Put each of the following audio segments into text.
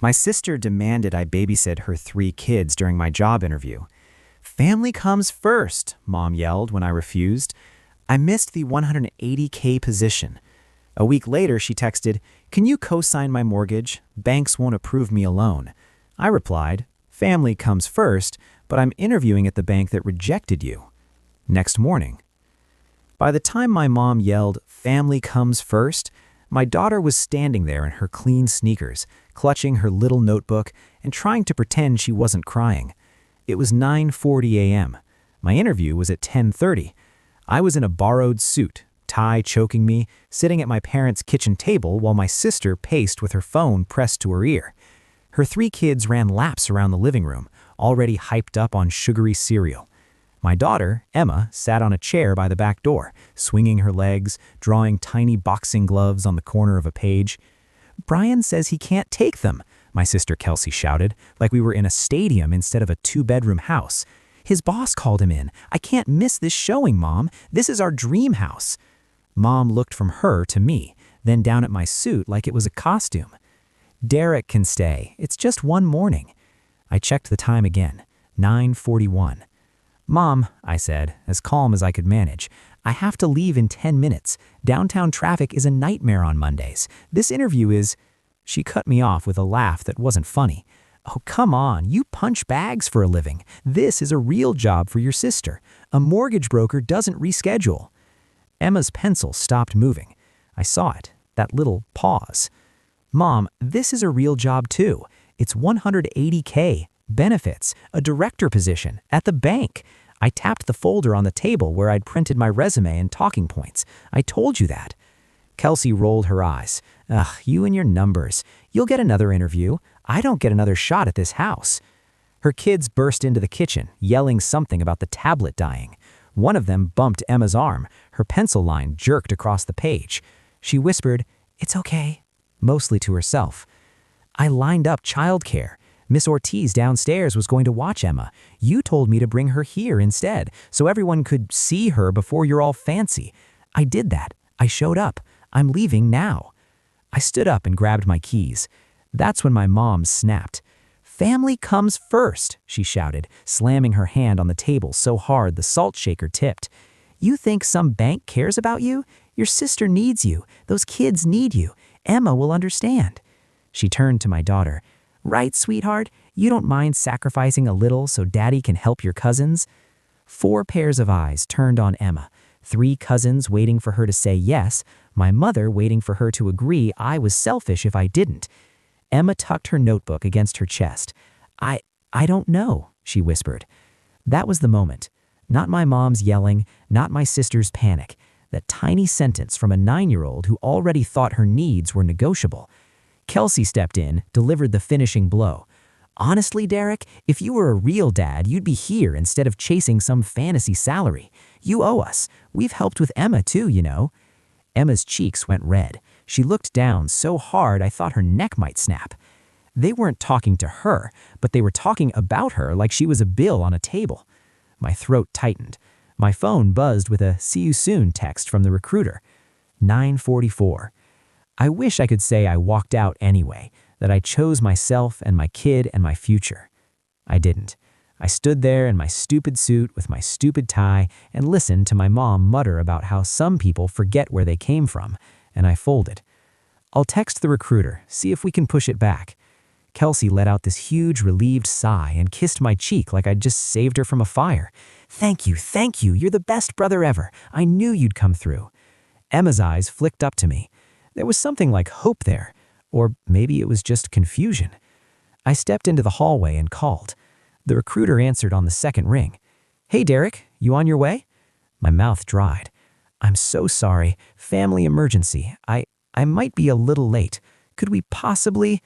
My sister demanded I babysit her 3 kids during my job interview. "Family comes first," Mom yelled when I refused. I missed the $180K position. A week later, she texted, "Can you co-sign my mortgage? Banks won't approve me alone." I replied, "Family comes first, but I'm interviewing at the bank that rejected you." Next morning. By the time my mom yelled, "Family comes first," my daughter was standing there in her clean sneakers, clutching her little notebook and trying to pretend she wasn't crying. It was 9:40 a.m. My interview was at 10:30. I was in a borrowed suit, tie choking me, sitting at my parents' kitchen table while my sister paced with her phone pressed to her ear. Her 3 kids ran laps around the living room, already hyped up on sugary cereal. My daughter, Emma, sat on a chair by the back door, swinging her legs, drawing tiny boxing gloves on the corner of a page. "Brian says he can't take them," my sister Kelsey shouted, like we were in a stadium instead of a 2-bedroom house. "His boss called him in. I can't miss this showing, Mom. This is our dream house." Mom looked from her to me, then down at my suit like it was a costume. "Derek can stay. It's just one morning." I checked the time again, 9:41. "Mom," I said, as calm as I could manage, "I have to leave in 10 minutes. Downtown traffic is a nightmare on Mondays. This interview is—" She cut me off with a laugh that wasn't funny. "Oh, come on, you punch bags for a living. This is a real job for your sister. A mortgage broker doesn't reschedule." Emma's pencil stopped moving. I saw it, that little pause. "Mom, this is a real job too. It's $180K, benefits, a director position, at the bank." I tapped the folder on the table where I'd printed my resume and talking points. "I told you that." Kelsey rolled her eyes. "Ugh, you and your numbers. You'll get another interview. I don't get another shot at this house." Her kids burst into the kitchen, yelling something about the tablet dying. One of them bumped Emma's arm. Her pencil line jerked across the page. She whispered, "It's okay," mostly to herself. "I lined up childcare. Miss Ortiz downstairs was going to watch Emma. You told me to bring her here instead, so everyone could see her before you're all fancy. I did that. I showed up. I'm leaving now." I stood up and grabbed my keys. That's when my mom snapped. "Family comes first," she shouted, slamming her hand on the table so hard the salt shaker tipped. "You think some bank cares about you? Your sister needs you. Those kids need you. Emma will understand." She turned to my daughter. "Right, sweetheart? You don't mind sacrificing a little so Daddy can help your cousins?" 4 pairs of eyes turned on Emma. 3 cousins waiting for her to say yes, my mother waiting for her to agree I was selfish if I didn't. Emma tucked her notebook against her chest. I don't know," she whispered. That was the moment. Not my mom's yelling, not my sister's panic. That tiny sentence from a 9-year-old who already thought her needs were negotiable. Kelsey stepped in, delivered the finishing blow. "Honestly, Derek, if you were a real dad, you'd be here instead of chasing some fantasy salary. You owe us. We've helped with Emma too, you know." Emma's cheeks went red. She looked down so hard I thought her neck might snap. They weren't talking to her, but they were talking about her like she was a bill on a table. My throat tightened. My phone buzzed with a "see you soon" text from the recruiter. 9:44. I wish I could say I walked out anyway, that I chose myself and my kid and my future. I didn't. I stood there in my stupid suit with my stupid tie and listened to my mom mutter about how some people forget where they came from, and I folded. "I'll text the recruiter, see if we can push it back." Kelsey let out this huge relieved sigh and kissed my cheek like I'd just saved her from a fire. Thank you, you're the best brother ever. I knew you'd come through." Emma's eyes flicked up to me. There was something like hope there, or maybe it was just confusion. I stepped into the hallway and called. The recruiter answered on the second ring. "Hey, Derek, you on your way?" My mouth dried. "I'm so sorry. Family emergency. I might be a little late. Could we possibly—"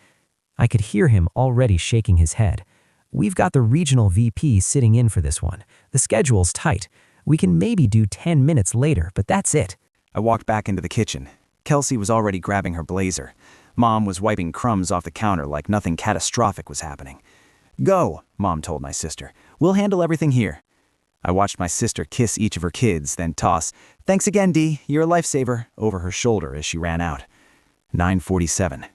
I could hear him already shaking his head. "We've got the regional VP sitting in for this one. The schedule's tight. We can maybe do 10 minutes later, but that's it." I walked back into the kitchen. Kelsey was already grabbing her blazer. Mom was wiping crumbs off the counter like nothing catastrophic was happening. "Go," Mom told my sister. "We'll handle everything here." I watched my sister kiss each of her kids, then toss, "Thanks again, Dee, you're a lifesaver," over her shoulder as she ran out. 9:47.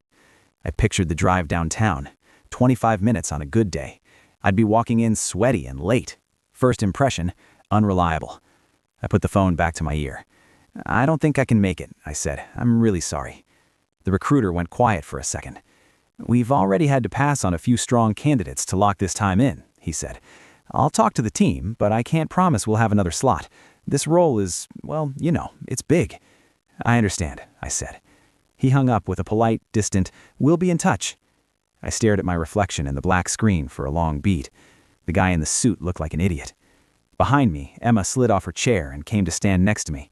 I pictured the drive downtown, 25 minutes on a good day. I'd be walking in sweaty and late. First impression, unreliable. I put the phone back to my ear. "I don't think I can make it," I said. "I'm really sorry." The recruiter went quiet for a second. "We've already had to pass on a few strong candidates to lock this time in," he said. "I'll talk to the team, but I can't promise we'll have another slot. This role is, well, it's big." "I understand," I said. He hung up with a polite, distant, "We'll be in touch." I stared at my reflection in the black screen for a long beat. The guy in the suit looked like an idiot. Behind me, Emma slid off her chair and came to stand next to me.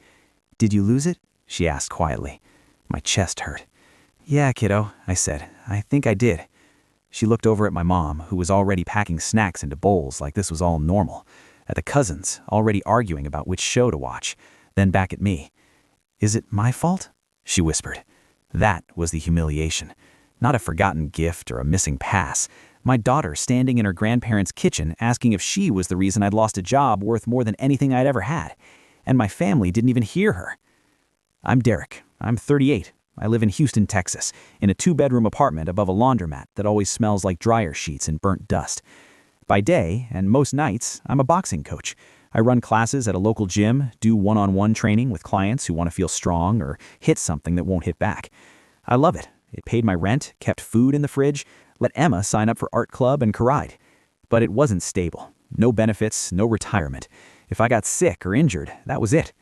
"Did you lose it?" she asked quietly. My chest hurt. "Yeah, kiddo," I said. "I think I did." She looked over at my mom, who was already packing snacks into bowls like this was all normal, at the cousins, already arguing about which show to watch, then back at me. "Is it my fault?" she whispered. That was the humiliation. Not a forgotten gift or a missing pass. My daughter standing in her grandparents' kitchen asking if she was the reason I'd lost a job worth more than anything I'd ever had. And my family didn't even hear her. "I'm Derek. I'm 38. I live in Houston, Texas, in a 2-bedroom apartment above a laundromat that always smells like dryer sheets and burnt dust. By day, and most nights, I'm a boxing coach. I run classes at a local gym, do one-on-one training with clients who want to feel strong or hit something that won't hit back. I love it. It paid my rent, kept food in the fridge, let Emma sign up for art club and karate. But it wasn't stable. No benefits, no retirement. If I got sick or injured, that was it.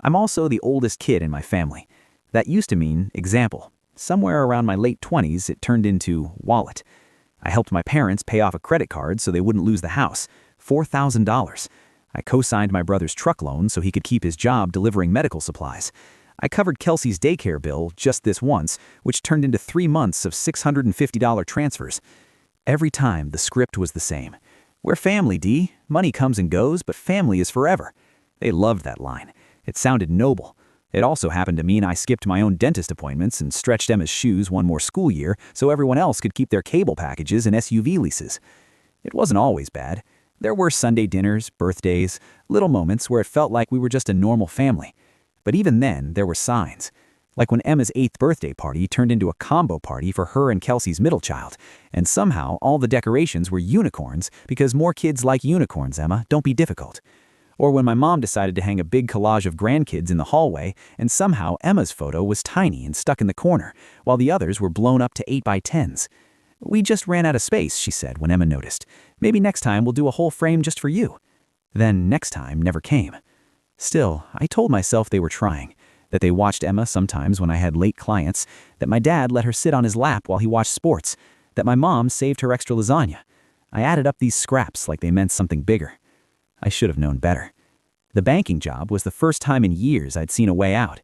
I'm also the oldest kid in my family. That used to mean example. Somewhere around my late 20s, it turned into wallet. I helped my parents pay off a credit card so they wouldn't lose the house. $4,000. I co-signed my brother's truck loan so he could keep his job delivering medical supplies. I covered Kelsey's daycare bill just this once, which turned into 3 months of $650 transfers. Every time, the script was the same. "We're family, Dee. Money comes and goes, but family is forever." They loved that line. It sounded noble. It also happened to mean I skipped my own dentist appointments and stretched Emma's shoes one more school year so everyone else could keep their cable packages and SUV leases. It wasn't always bad. There were Sunday dinners, birthdays, little moments where it felt like we were just a normal family. But even then, there were signs. Like when Emma's 8th birthday party turned into a combo party for her and Kelsey's middle child, and somehow all the decorations were unicorns because more kids like unicorns, Emma, don't be difficult. Or when my mom decided to hang a big collage of grandkids in the hallway, and somehow Emma's photo was tiny and stuck in the corner, while the others were blown up to 8x10s. "We just ran out of space," she said when Emma noticed. "Maybe next time we'll do a whole frame just for you." Then next time never came. Still, I told myself they were trying, that they watched Emma sometimes when I had late clients, that my dad let her sit on his lap while he watched sports, that my mom saved her extra lasagna. I added up these scraps like they meant something bigger. I should have known better. The banking job was the first time in years I'd seen a way out.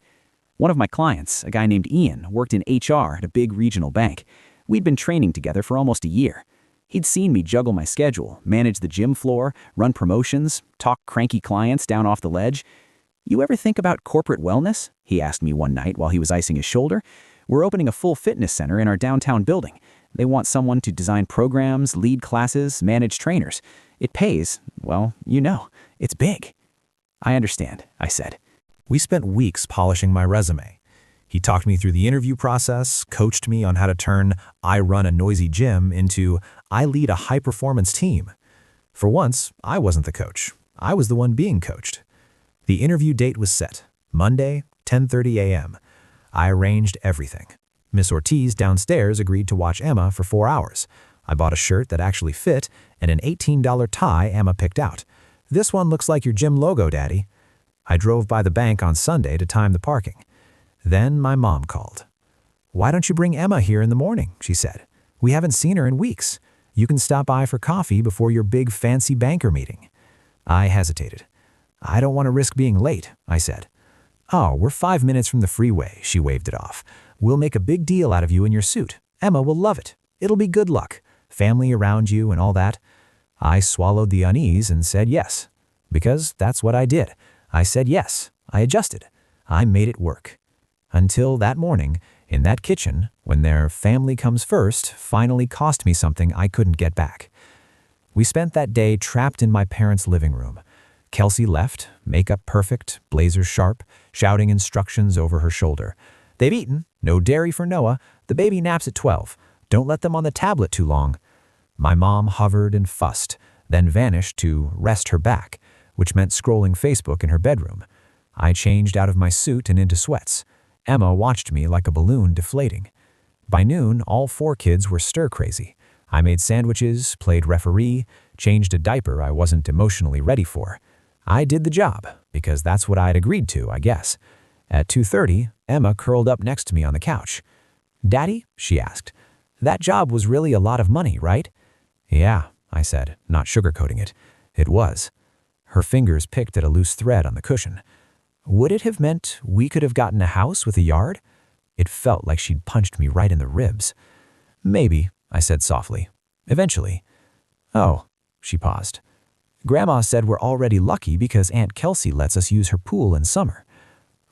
One of my clients, a guy named Ian, worked in HR at a big regional bank. We'd been training together for almost a year. He'd seen me juggle my schedule, manage the gym floor, run promotions, talk cranky clients down off the ledge. "You ever think about corporate wellness?" he asked me one night while he was icing his shoulder. "We're opening a full fitness center in our downtown building. They want someone to design programs, lead classes, manage trainers. It pays, well, it's big." "I understand," I said. We spent weeks polishing my resume. He talked me through the interview process, coached me on how to turn "I run a noisy gym" into "I lead a high-performance team." For once, I wasn't the coach. I was the one being coached. The interview date was set, Monday, 10:30 a.m. I arranged everything. Miss Ortiz downstairs agreed to watch Emma for 4 hours. I bought a shirt that actually fit and an $18 tie Emma picked out. "This one looks like your gym logo, Daddy." I drove by the bank on Sunday to time the parking. Then my mom called. "Why don't you bring Emma here in the morning?" she said. "We haven't seen her in weeks. You can stop by for coffee before your big fancy banker meeting." I hesitated. "I don't want to risk being late," I said. "Oh, we're 5 minutes from the freeway," she waved it off. "We'll make a big deal out of you in your suit. Emma will love it. It'll be good luck. Family around you and all that." I swallowed the unease and said yes. Because that's what I did. I said yes. I adjusted. I made it work. Until that morning, in that kitchen, when their "family comes first" finally cost me something I couldn't get back. We spent that day trapped in my parents' living room. Kelsey left, makeup perfect, blazer sharp, shouting instructions over her shoulder. "They've eaten. No dairy for Noah. The The baby naps at 12. Don't let them on the tablet too long. My mom hovered and fussed, then vanished to rest her back, which meant scrolling Facebook in her bedroom. I changed out of my suit and into sweats. Emma watched me like a balloon deflating. By noon, all 4 kids were stir-crazy. I made sandwiches, played referee, changed a diaper I wasn't emotionally ready for. I did the job, because that's what I'd agreed to, I guess. At 2:30, Emma curled up next to me on the couch. "Daddy," she asked, "that job was really a lot of money, right?" "Yeah," I said, not sugarcoating it. It was. Her fingers picked at a loose thread on the cushion. Would it have meant we could have gotten a house with a yard? It felt like she'd punched me right in the ribs. "Maybe," I said softly. "Eventually." "Oh," she paused. "Grandma said we're already lucky because Aunt Qley lets us use her pool in summer."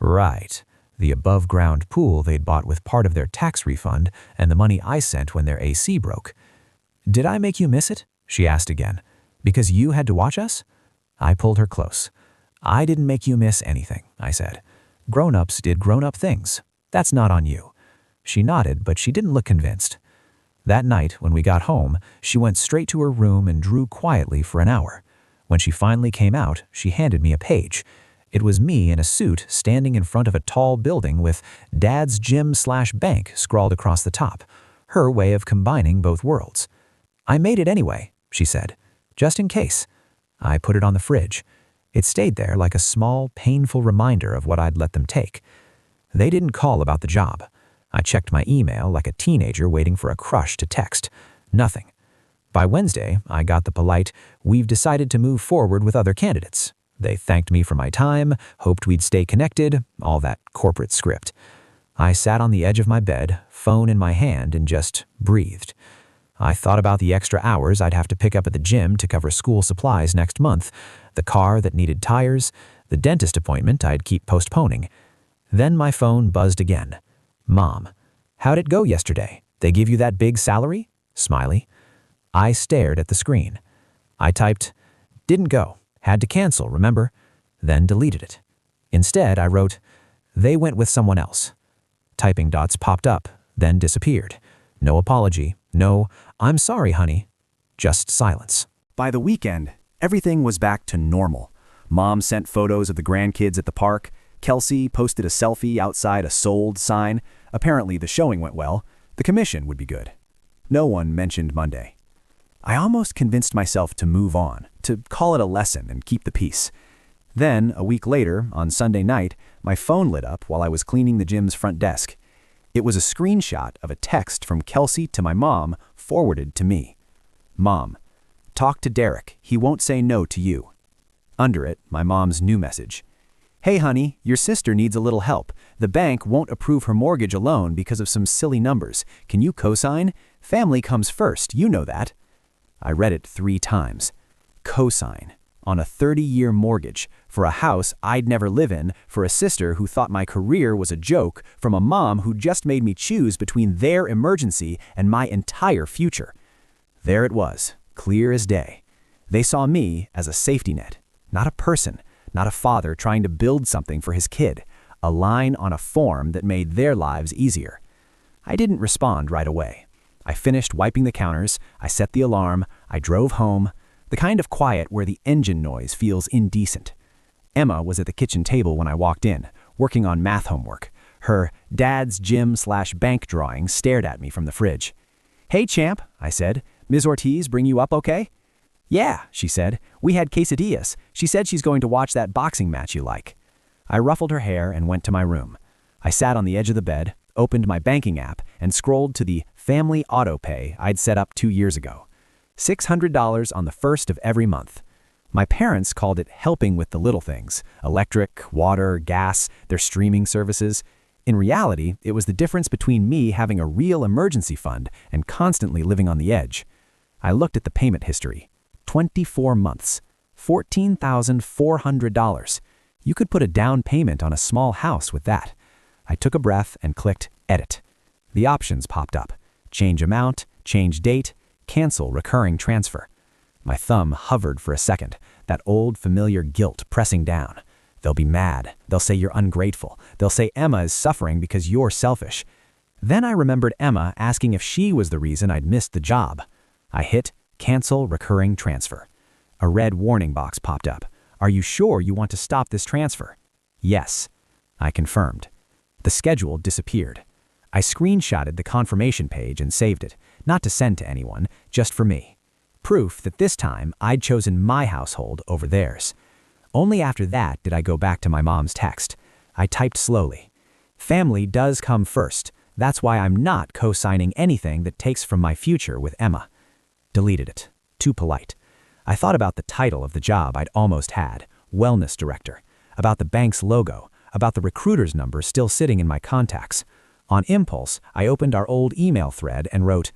Right. The above-ground pool they'd bought with part of their tax refund and the money I sent when their AC broke. "Did I make you miss it?" she asked again. "Because you had to watch us?" I pulled her close. "I didn't make you miss anything," I said. "Grown-ups did grown-up things. That's not on you." She nodded, but she didn't look convinced. That night, when we got home, she went straight to her room and drew quietly for an hour. When she finally came out, she handed me a page. It was me in a suit standing in front of a tall building with Dad's Gym/Bank scrawled across the top, her way of combining both worlds. "I made it anyway," she said, "just in case." I put it on the fridge. It stayed there like a small, painful reminder of what I'd let them take. They didn't call about the job. I checked my email like a teenager waiting for a crush to text. Nothing. By Wednesday, I got the polite, "We've decided to move forward with other candidates." They thanked me for my time, hoped we'd stay connected, all that corporate script. I sat on the edge of my bed, phone in my hand, and just breathed. I thought about the extra hours I'd have to pick up at the gym to cover school supplies next month, the car that needed tires, the dentist appointment I'd keep postponing. Then my phone buzzed again. "Mom, how'd it go yesterday? They give you that big salary?" Smiley. I stared at the screen. I typed, "Didn't go. Had to cancel, remember?" Then deleted it. Instead, I wrote, "They went with someone else." Typing dots popped up, then disappeared. No apology, no, "I'm sorry, honey." Just silence. By the weekend, everything was back to normal. Mom sent photos of the grandkids at the park. Qley posted a selfie outside a sold sign. Apparently the showing went well. The commission would be good. No one mentioned Monday. I almost convinced myself to move on, to call it a lesson and keep the peace. Then, a week later, on Sunday night, my phone lit up while I was cleaning the gym's front desk. It was a screenshot of a text from Qley to my mom, forwarded to me. "Mom, talk to Derek. He won't say no to you." Under it, my mom's new message. "Hey honey, your sister needs a little help. The bank won't approve her mortgage alone because of some silly numbers. Can you co-sign? Family comes first, you know that." I read it 3 times. Co-sign. On a 30-year mortgage, for a house I'd never live in, for a sister who thought my career was a joke, from a mom who just made me choose between their emergency and my entire future. There it was, clear as day. They saw me as a safety net, not a person, not a father trying to build something for his kid, a line on a form that made their lives easier. I didn't respond right away. I finished wiping the counters, I set the alarm, I drove home, the kind of quiet where the engine noise feels indecent. Emma was at the kitchen table when I walked in, working on math homework. Her Dad's Gym/Bank drawing stared at me from the fridge. "Hey, champ," I said. "Ms. Ortiz bring you up okay?" "Yeah," she said. "We had quesadillas. She said she's going to watch that boxing match you like." I ruffled her hair and went to my room. I sat on the edge of the bed, opened my banking app, and scrolled to the family auto pay I'd set up 2 years ago. $600 on the first of every month. My parents called it helping with the little things, electric, water, gas, their streaming services. In reality, it was the difference between me having a real emergency fund and constantly living on the edge. I looked at the payment history. 24 months, $14,400. You could put a down payment on a small house with that. I took a breath and clicked Edit. The options popped up. Change amount, change date, cancel recurring transfer. My thumb hovered for a second, that old familiar guilt pressing down. They'll be mad. They'll say you're ungrateful. They'll say Emma is suffering because you're selfish. Then I remembered Emma asking if she was the reason I'd missed the job. I hit Cancel Recurring Transfer. A red warning box popped up. Are you sure you want to stop this transfer? Yes. I confirmed. The schedule disappeared. I screenshotted the confirmation page and saved it, not to send to anyone, just for me. Proof that this time I'd chosen my household over theirs. Only after that did I go back to my mom's text. I typed slowly. Family does come first. That's why I'm not co-signing anything that takes from my future with Emma. Deleted it. Too polite. I thought about the title of the job I'd almost had, Wellness Director, about the bank's logo, about the recruiter's number still sitting in my contacts. On impulse, I opened our old email thread and wrote,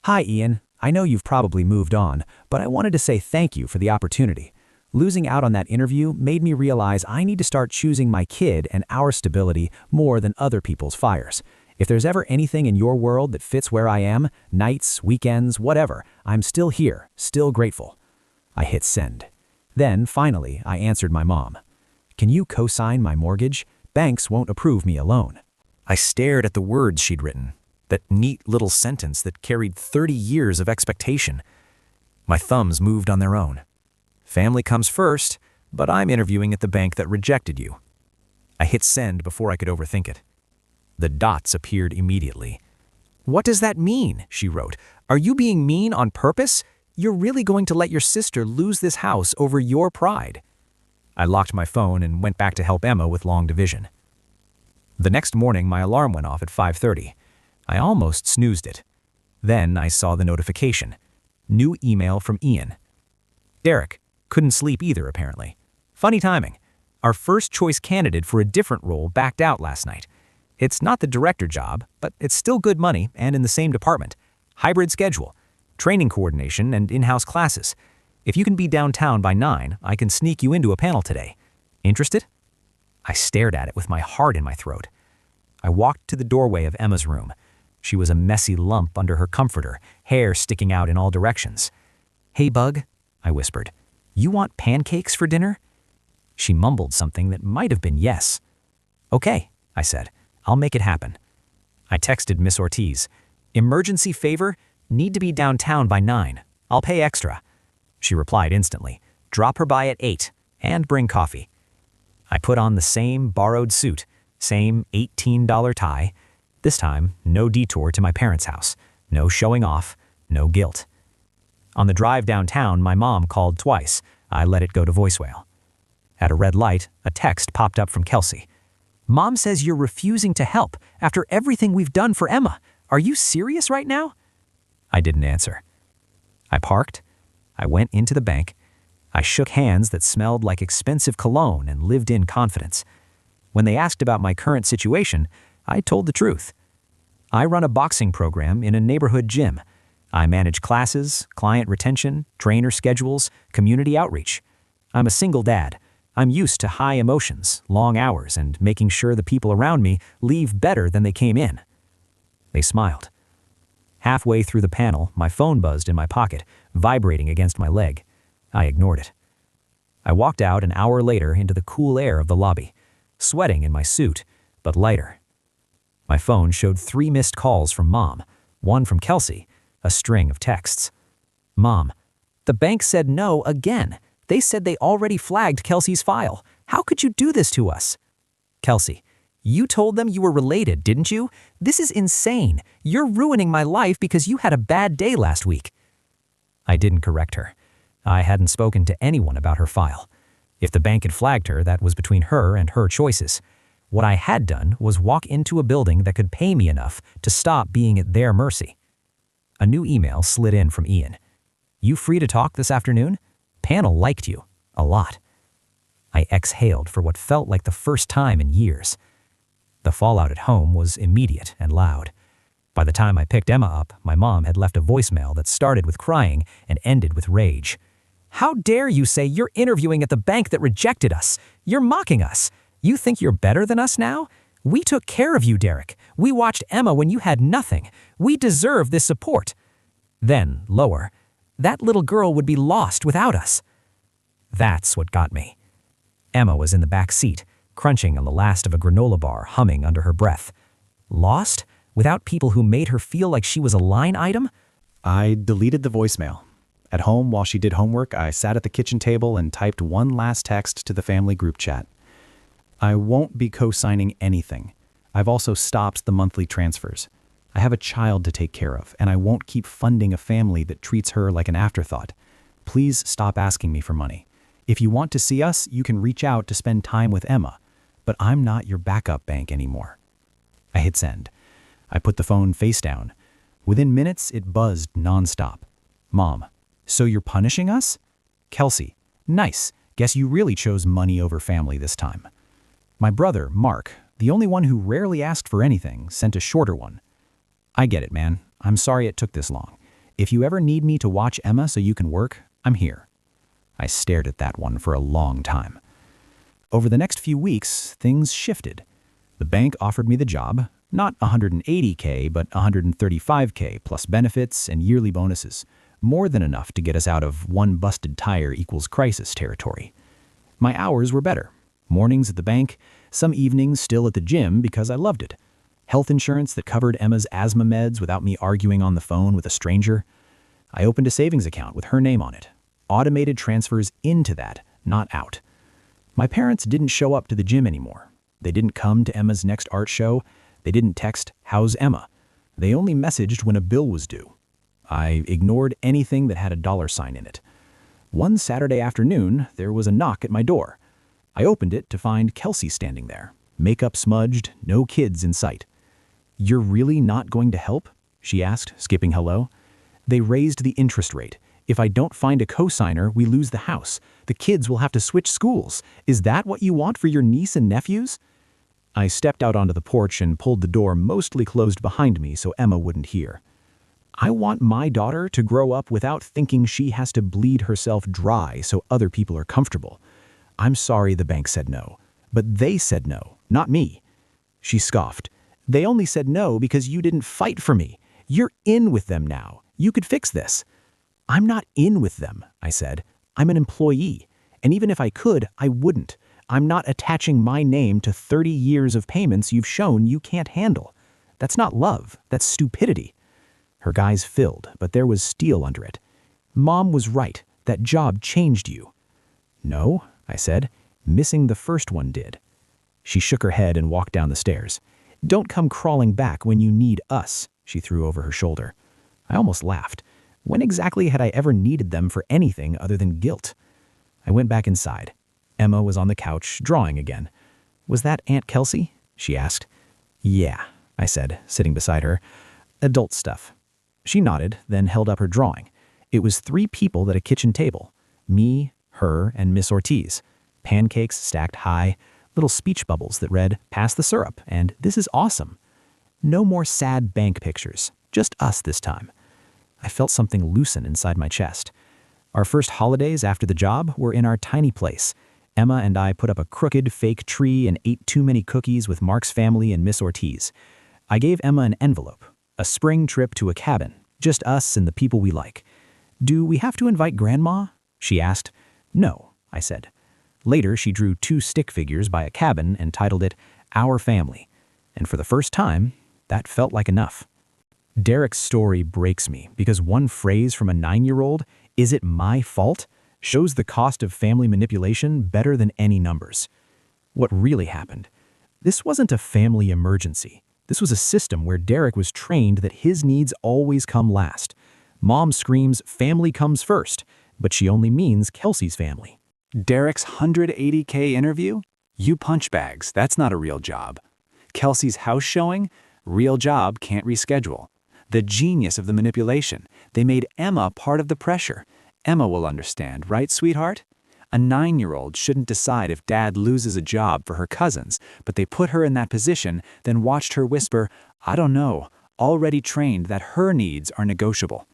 Hi Ian, I know you've probably moved on, but I wanted to say thank you for the opportunity. Losing out on that interview made me realize I need to start choosing my kid and our stability more than other people's fires. If there's ever anything in your world that fits where I am, nights, weekends, whatever, I'm still here, still grateful. I hit send. Then, finally, I answered my mom. Can you co-sign my mortgage? Banks won't approve me alone. I stared at the words she'd written, that neat little sentence that carried 30 years of expectation. My thumbs moved on their own. Family comes first, but I'm interviewing at the bank that rejected you. I hit send before I could overthink it. The dots appeared immediately. What does that mean? She wrote. Are you being mean on purpose? You're really going to let your sister lose this house over your pride. I locked my phone and went back to help Emma with long division. The next morning, my alarm went off at 5:30. I almost snoozed it. Then I saw the notification. New email from Ian. Derek. Couldn't sleep either, apparently. Funny timing. Our first choice candidate for a different role backed out last night. It's not the director job, but it's still good money and in the same department. Hybrid schedule, training coordination, and in-house classes. If you can be downtown by 9, I can sneak you into a panel today. Interested? I stared at it with my heart in my throat. I walked to the doorway of Emma's room. She was a messy lump under her comforter, hair sticking out in all directions. Hey, Bug, I whispered. You want pancakes for dinner? She mumbled something that might have been yes. Okay, I said. I'll make it happen. I texted Miss Ortiz. Emergency favor? Need to be downtown by 9. I'll pay extra. She replied instantly. Drop her by at 8 and bring coffee. I put on the same borrowed suit, same $18 tie. This time, no detour to my parents' house, no showing off, no guilt. On the drive downtown, my mom called twice. I let it go to voicemail. At a red light, a text popped up from Kelsey. Mom says you're refusing to help after everything we've done for Emma. Are you serious right now? I didn't answer. I parked. I went into the bank. I shook hands that smelled like expensive cologne and lived in confidence. When they asked about my current situation, I told the truth. I run a boxing program in a neighborhood gym. I manage classes, client retention, trainer schedules, community outreach. I'm a single dad. I'm used to high emotions, long hours, and making sure the people around me leave better than they came in. They smiled. Halfway through the panel, my phone buzzed in my pocket, vibrating against my leg. I ignored it. I walked out an hour later into the cool air of the lobby, sweating in my suit, but lighter. My phone showed 3 missed calls from Mom, 1 from Kelsey, a string of texts. Mom, the bank said no again. They said they already flagged Kelsey's file. How could you do this to us? Kelsey, you told them you were related, didn't you? This is insane. You're ruining my life because you had a bad day last week. I didn't correct her. I hadn't spoken to anyone about her file. If the bank had flagged her, that was between her and her choices. What I had done was walk into a building that could pay me enough to stop being at their mercy. A new email slid in from Ian. You free to talk this afternoon? Panel liked you. A lot. I exhaled for what felt like the first time in years. The fallout at home was immediate and loud. By the time I picked Emma up, my mom had left a voicemail that started with crying and ended with rage. How dare you say you're interviewing at the bank that rejected us? You're mocking us. You think you're better than us now? We took care of you, Derek. We watched Emma when you had nothing. We deserve this support. Then, lower, that little girl would be lost without us. That's what got me. Emma was in the back seat, crunching on the last of a granola bar, humming under her breath. Lost? without people who made her feel like she was a line item? I deleted the voicemail. At home, while she did homework, I sat at the kitchen table and typed one last text to the family group chat. I won't be co-signing anything. I've also stopped the monthly transfers. I have a child to take care of, and I won't keep funding a family that treats her like an afterthought. Please stop asking me for money. If you want to see us, you can reach out to spend time with Emma, but I'm not your backup bank anymore. I hit send. I put the phone face down. Within minutes, it buzzed nonstop. Mom, so you're punishing us? Kelsey, nice. Guess you really chose money over family this time. My brother, Mark, the only one who rarely asked for anything, sent a shorter one. I get it, man. I'm sorry it took this long. If you ever need me to watch Emma so you can work, I'm here. I stared at that one for a long time. Over the next few weeks, things shifted. The bank offered me the job, not $180K, but $135K plus benefits and yearly bonuses, more than enough to get us out of one busted tire equals crisis territory. My hours were better. Mornings at the bank, some evenings still at the gym because I loved it. Health insurance that covered Emma's asthma meds without me arguing on the phone with a stranger. I opened a savings account with her name on it. Automated transfers into that, not out. My parents didn't show up to the gym anymore. They didn't come to Emma's next art show. They didn't text, "How's Emma?" They only messaged when a bill was due. I ignored anything that had a $sign in it. One Saturday afternoon, there was a knock at my door. I opened it to find Kelsey standing there, makeup smudged, no kids in sight. "You're really not going to help?" she asked, skipping hello. "They raised the interest rate. If I don't find a co-signer, we lose the house. The kids will have to switch schools. Is that what you want for your niece and nephews?" I stepped out onto the porch and pulled the door mostly closed behind me so Emma wouldn't hear. I want my daughter to grow up without thinking she has to bleed herself dry so other people are comfortable. I'm sorry the bank said no, but they said no, not me. She scoffed. "They only said no because you didn't fight for me. You're in with them now. You could fix this." "I'm not in with them," I said. "I'm an employee. And even if I could, I wouldn't. I'm not attaching my name to 30 years of payments you've shown you can't handle. That's not love. That's stupidity." Her eyes filled, but there was steel under it. "Mom was right. That job changed you." "No," I said. "Missing the first one did." She shook her head and walked down the stairs. "Don't come crawling back when you need us," she threw over her shoulder. I almost laughed. When exactly had I ever needed them for anything other than guilt? I went back inside. Emma was on the couch, drawing again. "Was that Aunt Kelsey?" she asked. "Yeah," I said, sitting beside her. "Adult stuff." She nodded, then held up her drawing. It was 3 people at a kitchen table. Me, her, and Miss Ortiz. Pancakes stacked high, little speech bubbles that read, "Pass the syrup," and "This is awesome." No more sad bank pictures, just us this time. I felt something loosen inside my chest. Our first holidays after the job were in our tiny place. Emma and I put up a crooked, fake tree and ate too many cookies with Mark's family and Miss Ortiz. I gave Emma an envelope, a spring trip to a cabin, just us and the people we like. "Do we have to invite Grandma?" she asked. "No," I said. Later, she drew 2 stick figures by a cabin and titled it Our Family. And for the first time, that felt like enough. Derek's story breaks me because one phrase from a 9-year-old, "Is it my fault?" shows the cost of family manipulation better than any numbers. What really happened? This wasn't a family emergency. This was a system where Derek was trained that his needs always come last. Mom screams, "Family comes first," but she only means Kelsey's family. Derek's $180K interview? You punch bags, that's not a real job. Kelsey's house showing? Real job, can't reschedule. The genius of the manipulation. They made Emma part of the pressure. Emma will understand, right, sweetheart? A 9-year-old shouldn't decide if dad loses a job for her cousins, but they put her in that position, then watched her whisper, "I don't know," already trained that her needs are negotiable.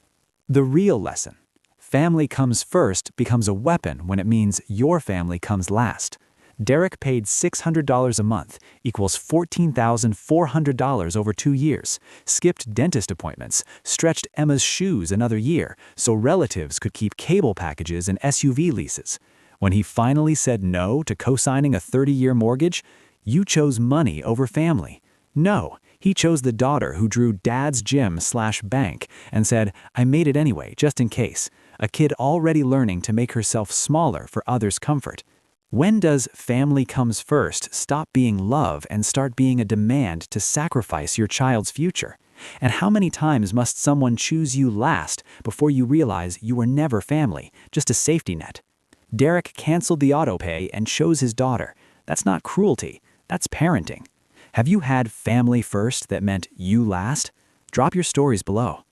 The real lesson. Family comes first becomes a weapon when it means your family comes last. Derek paid $600 a month, equals $14,400 over 2 years, skipped dentist appointments, stretched Emma's shoes another year so relatives could keep cable packages and SUV leases. When he finally said no to co-signing a 30-year mortgage, you chose money over family. No, he chose the daughter who drew dad's gym/bank and said, I made it anyway, just in case. A kid already learning to make herself smaller for others' comfort. When does family comes first stop being love and start being a demand to sacrifice your child's future? And how many times must someone choose you last before you realize you were never family, just a safety net? Derek canceled the autopay and chose his daughter. That's not cruelty, that's parenting. Have you had family first that meant you last? Drop your stories below.